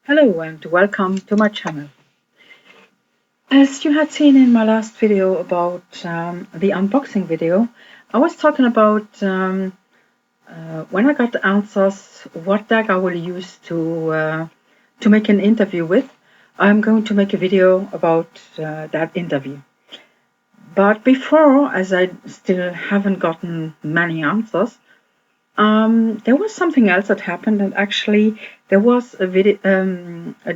Hello and welcome to my channel. As you had seen in my last video about the unboxing video, I was talking about when I got the answers, what deck I will use to make an interview with. I'm going to make a video about that interview. But before, as I still haven't gotten many answers, there was something else that happened, and actually there was a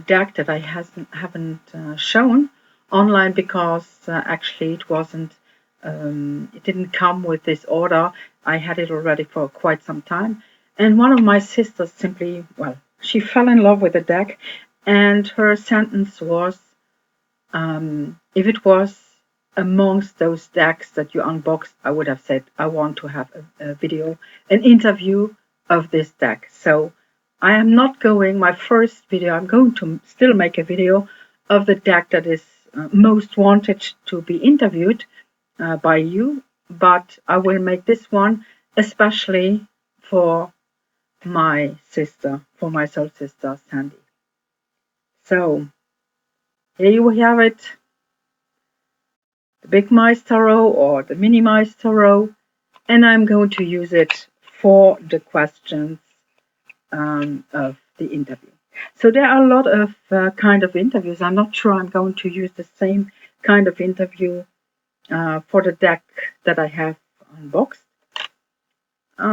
deck that I haven't shown online because actually it didn't come with this order. I had it already for quite some time, and one of my sisters simply, well, she fell in love with the deck, and her sentence was, if it was amongst those decks that you unboxed, I would have said, I want to have a video, an interview of this deck. So I am not going, my first video, I'm going to still make a video of the deck that is most wanted to be interviewed by you, but I will make this one especially for my sister, for my soul sister, Sandy. So here you have it. The big mice tarot or the mini mice tarot, and I'm going to use it for the questions of the interview. So there are a lot of kind of interviews. I'm not sure I'm going to use the same kind of interview for the deck that I have unboxed. But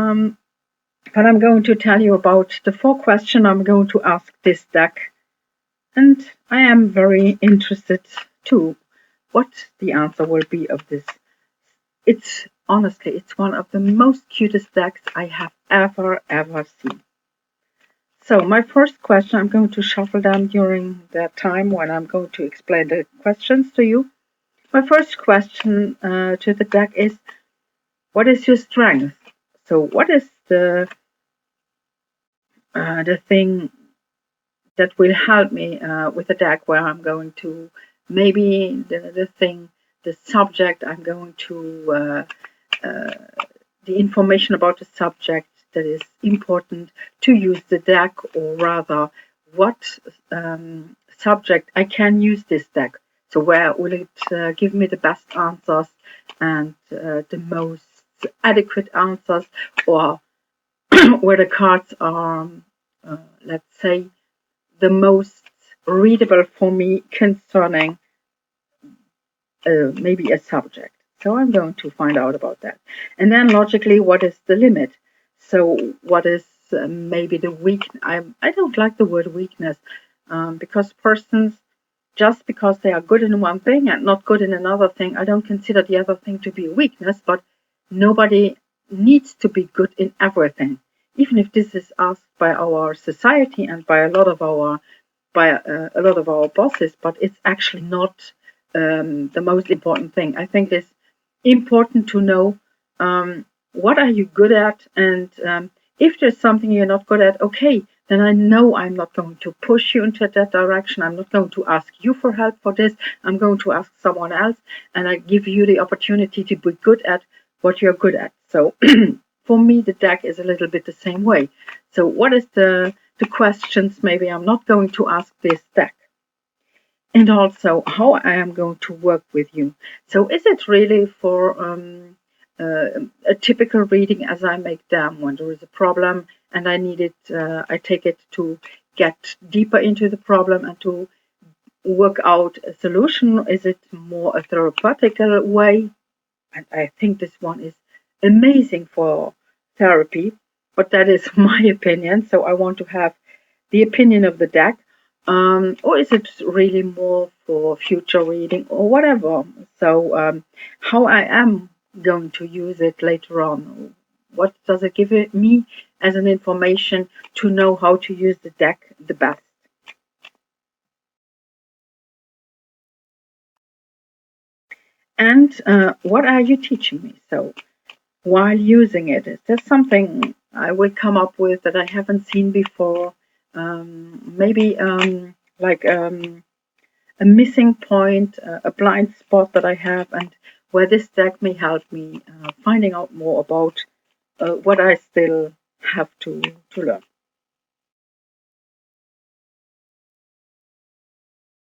I'm going to tell you about the 4 questions I'm going to ask this deck, and I am very interested too what the answer will be of this. It's honestly, it's one of the most cutest decks I have ever seen. So my first question, I'm going to shuffle them during that time when I'm going to explain the questions to you. My first question to the deck is, what is your strength? So what is the thing that will help me with the deck, where I'm going to, maybe the subject I'm going to, the information about the subject that is important to use the deck, or rather what subject I can use this deck. So where will it give me the best answers and the most adequate answers, or where the cards are, let's say, the most readable for me concerning maybe a subject. So I'm going to find out about that. And then logically, what is the limit? So what is maybe the weakness? I don't like the word weakness, because persons, just because they are good in one thing and not good in another thing, I don't consider the other thing to be a weakness, but nobody needs to be good in everything. Even if this is asked by our society and by a lot of our bosses, but it's actually not the most important thing. I think it's important to know what are you good at, and if there's something you're not good at, okay, then I know I'm not going to push you into that direction. I'm not going to ask you for help for this. I'm going to ask someone else, and I give you the opportunity to be good at what you're good at. So for me, the deck is a little bit the same way. So what is the questions maybe I'm not going to ask this deck? And also how I am going to work with you. So is it really for a typical reading as I make them when there is a problem and I need it, I take it to get deeper into the problem and to work out a solution? Is it more a therapeutic way? And I think this one is amazing for therapy, but that is my opinion. So I want to have the opinion of the deck. Or is it really more for future reading or whatever? So how I am going to use it later on? What does it give me as an information to know how to use the deck the best? And what are you teaching me? So while using it, is there something I will come up with that I haven't seen before? Maybe like a missing point, a blind spot that I have, and where this deck may help me finding out more about what I still have to learn.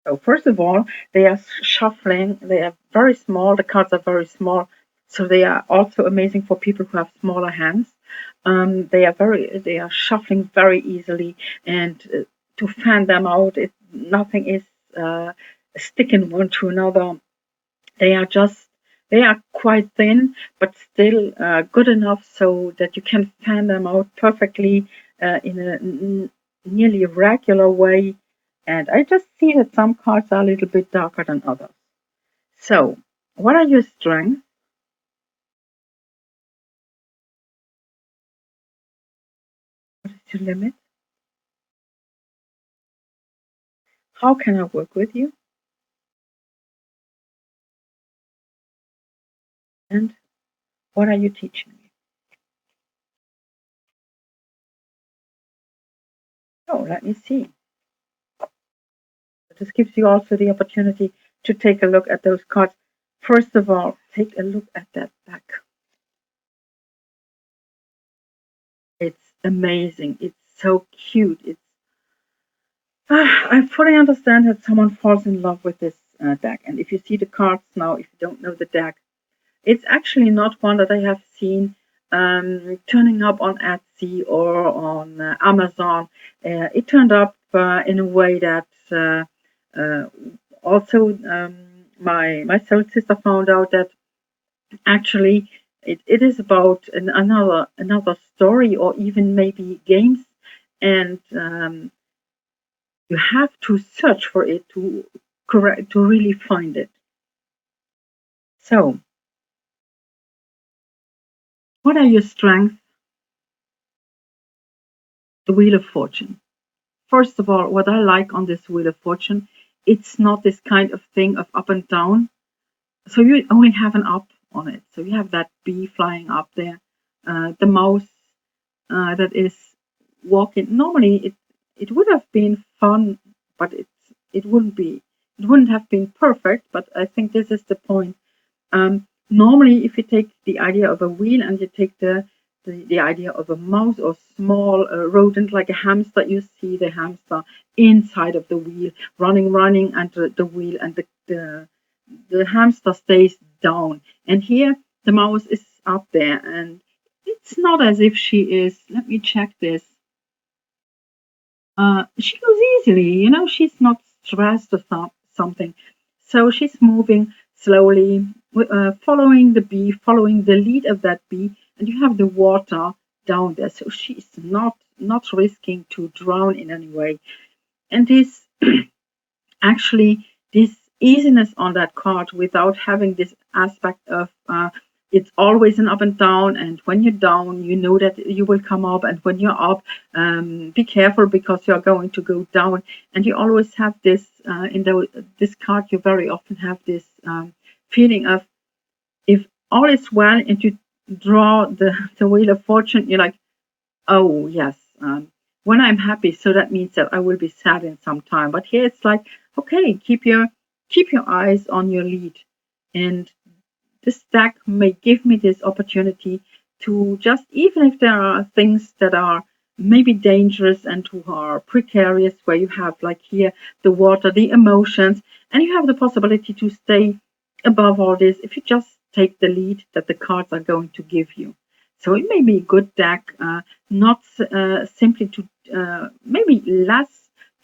So first of all, they are shuffling. They are very small. The cards are very small, so they are also amazing for people who have smaller hands. They are shuffling very easily, and to fan them out, nothing is sticking one to another. They are just they are quite thin, but still good enough so that you can fan them out perfectly in a nearly regular way. And I just see that some cards are a little bit darker than others. So, what are your strengths? What is your limit? How can I work with you? And what are you teaching me? Oh, let me see. This gives you also the opportunity to take a look at those cards. First of all, take a look at that back. It's amazing. It's so cute. I fully understand that someone falls in love with this deck. And if you see the cards now, if you don't know the deck, it's actually not one that I have seen turning up on Etsy or on Amazon. It turned up in a way that uh, also my soul sister found out that actually it is about another story or even maybe games, and you have to search for it to really find it. So, what are your strengths? The Wheel of Fortune. First of all, what I like on this Wheel of Fortune, it's not this kind of thing of up and down. So you only have an up on it. So you have that bee flying up there, the mouse that is walking. Normally, it would have been fun, but it wouldn't have been perfect. But I think this is the point. Normally, if you take the idea of a wheel and you take the idea of a mouse or small rodent like a hamster, you see the hamster inside of the wheel, running under the wheel, and the hamster stays down. And here the mouse is up there, and it's not as if she is. Let me check this. She goes easily, she's not stressed or something. So she's moving slowly, following the bee, following the lead of that bee, and you have the water down there. So she's not risking to drown in any way. And this actually this easiness on that card without having this aspect of it's always an up and down, and when you're down you know that you will come up, and when you're up be careful because you're going to go down. And you always have this this card, you very often have this feeling of, if all is well and you draw the Wheel of Fortune, you're like, oh yes, when I'm happy, so that means that I will be sad in some time. But here it's like, okay, keep your eyes on your lead, and this deck may give me this opportunity to just, even if there are things that are maybe dangerous and who are precarious, where you have like here the water, the emotions, and you have the possibility to stay above all this if you just take the lead that the cards are going to give you. So it may be a good deck, not simply to maybe less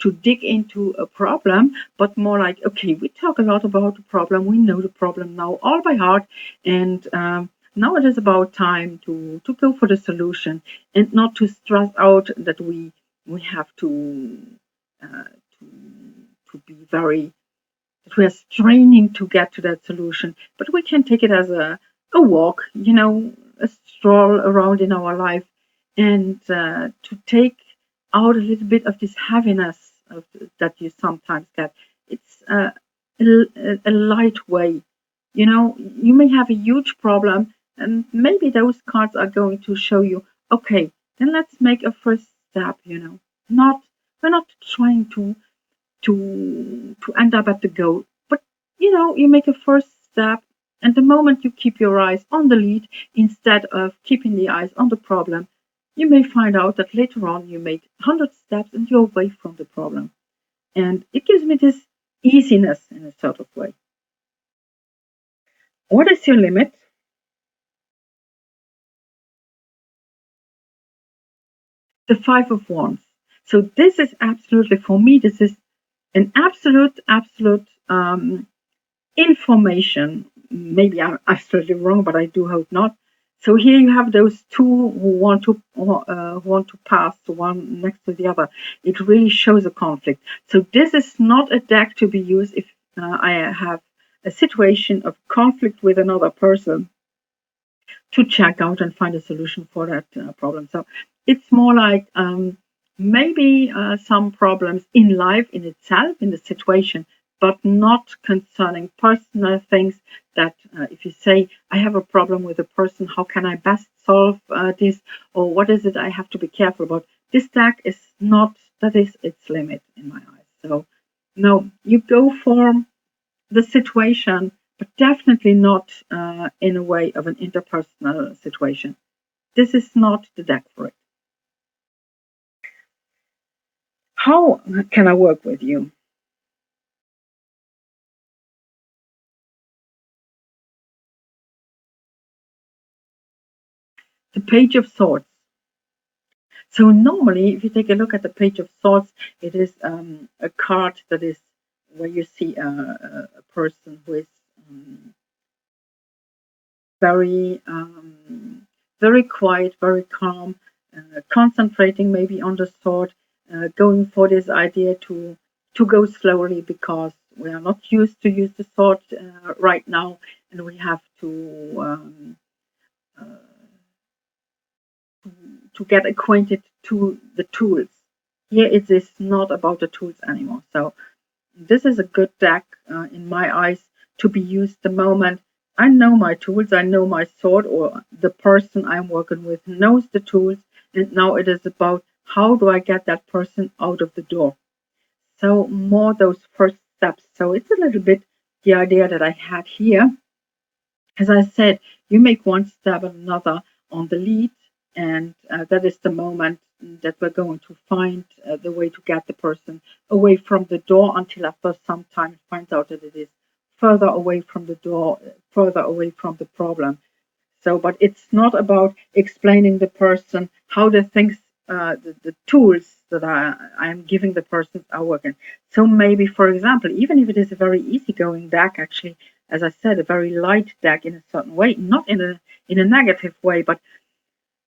to dig into a problem, but more like, okay, we talk a lot about the problem, we know the problem now all by heart, and now it is about time to go for the solution and not to stress out that we have uh, to to be very, that we are straining to get to that solution, but we can take it as a walk, a stroll around in our life, and to take out a little bit of this heaviness that you sometimes get. It's a light way. You may have a huge problem, and maybe those cards are going to show you, okay, then let's make a first step. Not we're not trying to end up at the goal. But you make a first step, and the moment you keep your eyes on the lead instead of keeping the eyes on the problem, you may find out that later on you made 100 steps and you're away from the problem. And it gives me easiness in a sort of way. What is your limit? The Five of Wands. So this is absolutely, for me, this is an absolute information. Maybe I'm absolutely wrong, but I do hope not. So here you have those two who want to pass the one next to the other. It really shows a conflict. So this is not a deck to be used if I have a situation of conflict with another person to check out and find a solution for that problem. So it's more like maybe some problems in life in itself, in the situation, but not concerning personal things that if you say, I have a problem with a person, how can I best solve this? Or what is it I have to be careful about? This deck is not, that is its limit in my eyes. So no, you go for the situation, but definitely not in a way of an interpersonal situation. This is not the deck for it. How can I work with you? The Page of Swords. So normally, if you take a look at the Page of Swords, it is a card that is where you see a person who is very very quiet, very calm, concentrating maybe on the sword, going for this idea to go slowly because we are not used to use the sword right now, and we have uh, to get acquainted to the tools. Here it is not about the tools anymore. So this is a good deck in my eyes to be used the moment I know my tools, I know my sword, or the person I'm working with knows the tools, and now it is about how do I get that person out of the door. So more those first steps. So it's a little bit the idea that I had here. As I said, you make one step and another on the lead, and that is the moment that we're going to find the way to get the person away from the door until after some time it finds out that it is further away from the door, further away from the problem. So, but it's not about explaining the person how the things, the tools that I'm giving the person are working. So maybe, for example, even if it is a very easygoing deck, actually, as I said, a very light deck in a certain way, not in a negative way, but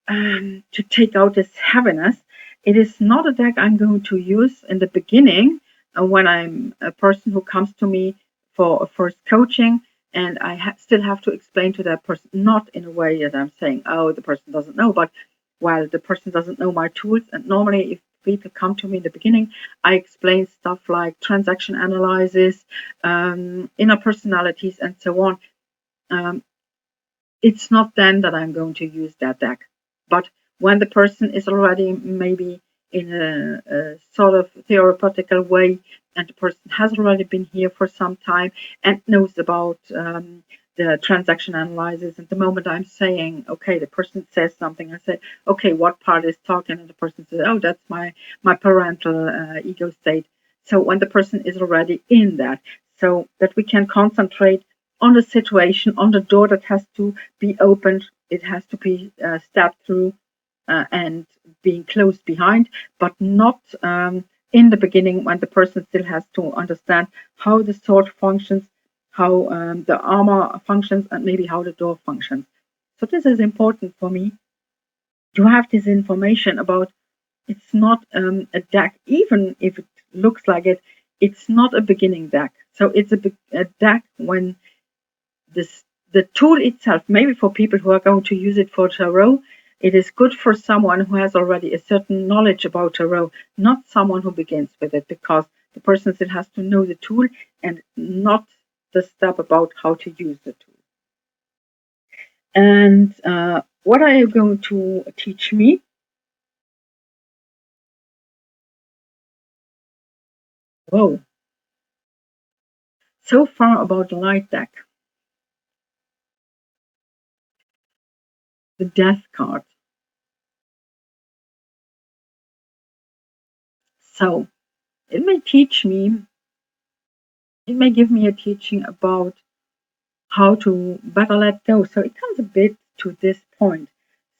to take out this heaviness, it is not a deck I'm going to use in the beginning when I'm a person who comes to me for a first coaching and I still have to explain to that person, not in a way that I'm saying, oh, the person doesn't know, but while the person doesn't know my tools. And normally, if people come to me in the beginning, I explain stuff like transaction analysis, inner personalities, and so on. Um, it's not then that I'm going to use that deck. But when the person is already maybe in a sort of theoretical way, and the person has already been here for some time and knows about the transaction analysis, and the moment I'm saying, okay, the person says something, I say, okay, what part is talking? And the person says, oh, that's my parental ego state. So when the person is already in that, so that we can concentrate on the situation, on the door that has to be opened, it has to be stepped through and being closed behind, but not in the beginning when the person still has to understand how the sword functions, how the armor functions, and maybe how the door functions. So this is important for me to have this information about. It's not a deck, even if it looks like it. It's not a beginning deck. So it's a deck when this the tool itself, maybe for people who are going to use it for tarot, it is good for someone who has already a certain knowledge about tarot, not someone who begins with it, because the person still has to know the tool and not the step about how to use the tool. And what are you going to teach me? Whoa, so far about the light deck, the death card. So it may teach me it may give me a teaching about how to better let go. So it comes a bit to this point,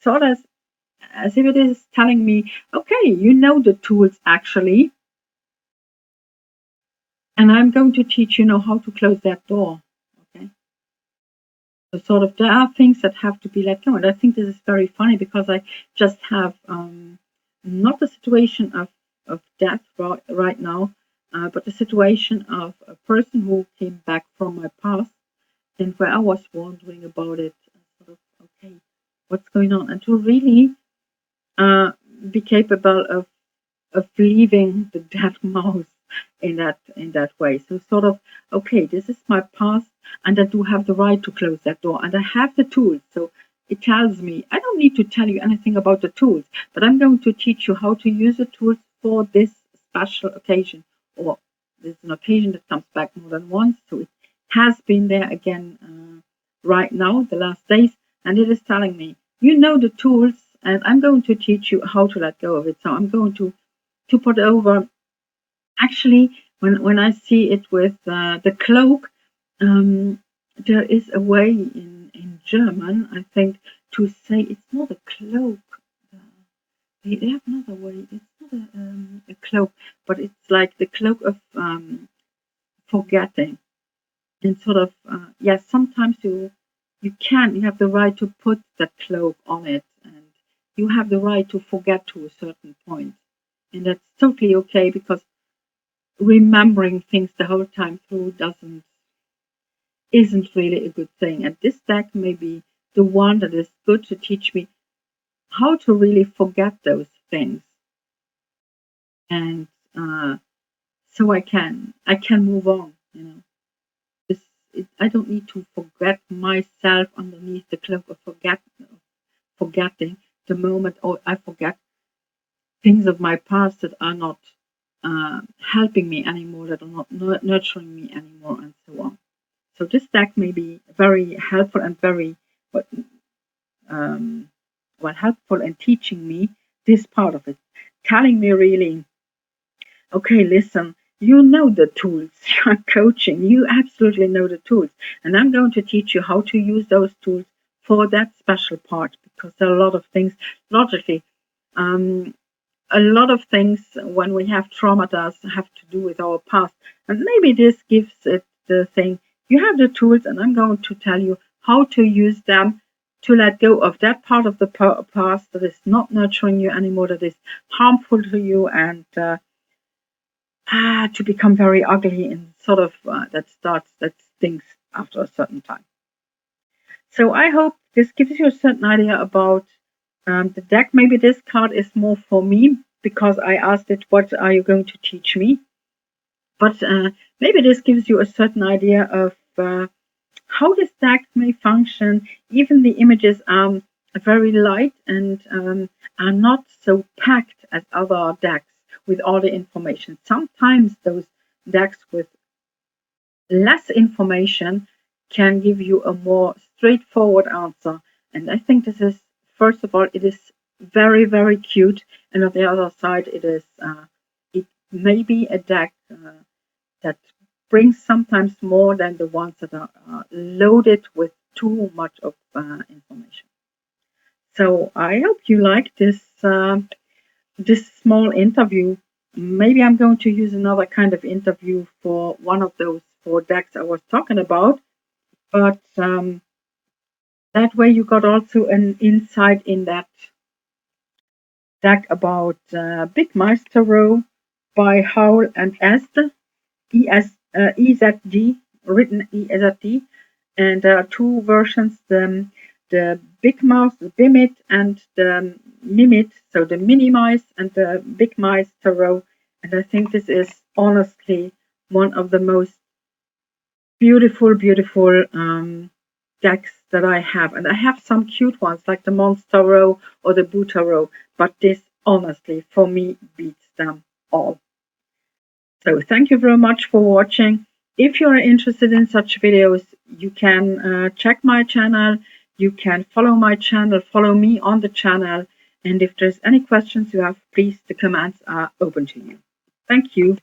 sort of as if it is telling me, okay, you know the tools actually, and I'm going to teach you now how to close that door. Okay. So sort of there are things that have to be let go. And I think this is very funny because I just have not a situation of death right now, but a situation of a person who came back from my past and where I was wondering about it, sort of, okay, what's going on? And to really uh, be capable of leaving the dead mouse in that way. So sort of, okay, this is my past, and I do have the right to close that door, and I have the tools. So it tells me I don't need to tell you anything about the tools, but I'm going to teach you how to use the tools for this special occasion, or this is an occasion that comes back more than once. So it has been there again right now, the last days, and it is telling me you know the tools, and I'm going to teach you how to let go of it. So I'm going to put over. Actually, when I see it with the cloak, um, there is a way in German, I think, to say it's not a cloak. Uh, they have another way. It's not a cloak, but it's like the cloak of forgetting. And sort of, yes, sometimes you have the right to put that cloak on it, and you have the right to forget to a certain point, and that's totally okay because remembering things the whole time through doesn't isn't really a good thing. And this deck may be the one that is good to teach me how to really forget those things, and so I can move on. You know, I don't need to forget myself underneath the cloak of forgetting the moment, or I forget things of my past that are not helping me anymore, that are not nurturing me anymore, and so on. So this deck may be very helpful and very um, helpful in teaching me this part of it, telling me really, okay, listen, you know the tools. You're coaching. You absolutely know the tools, and I'm going to teach you how to use those tools for that special part because there are a lot of things logically. Um, a lot of things when we have trauma does have to do with our past. And maybe this gives it the thing. You have the tools, and I'm going to tell you how to use them to let go of that part of the past that is not nurturing you anymore, that is harmful to you, and to become very ugly and sort of that stinks after a certain time. So I hope this gives you a certain idea about the deck. Maybe this card is more for me because I asked it, what are you going to teach me? But maybe this gives you a certain idea of how this deck may function. Even the images are very light and are not so packed as other decks with all the information. Sometimes those decks with less information can give you a more straightforward answer. And I think this is, first of all, it is very, very cute. And on the other side, it may be a deck that brings sometimes more than the ones that are loaded with too much of information. So I hope you like this small interview. Maybe I'm going to use another kind of interview for one of those four decks I was talking about, but that way you got also an insight in that deck about Big Meister Row by Howl and Ezd, EZD, written EZD, and there are two versions, the big mouse, the Bimit, and the Mimit, so the mini mice and the big mice tarot. And I think this is honestly one of the most beautiful, beautiful decks that I have. And I have some cute ones like the Monster Row or the Buddha Row, but this honestly for me beats them all. So thank you very much for watching. If you're interested in such videos, you can check my channel. You can follow my channel, follow me on the channel. And if there's any questions you have, please, the comments are open to you. Thank you.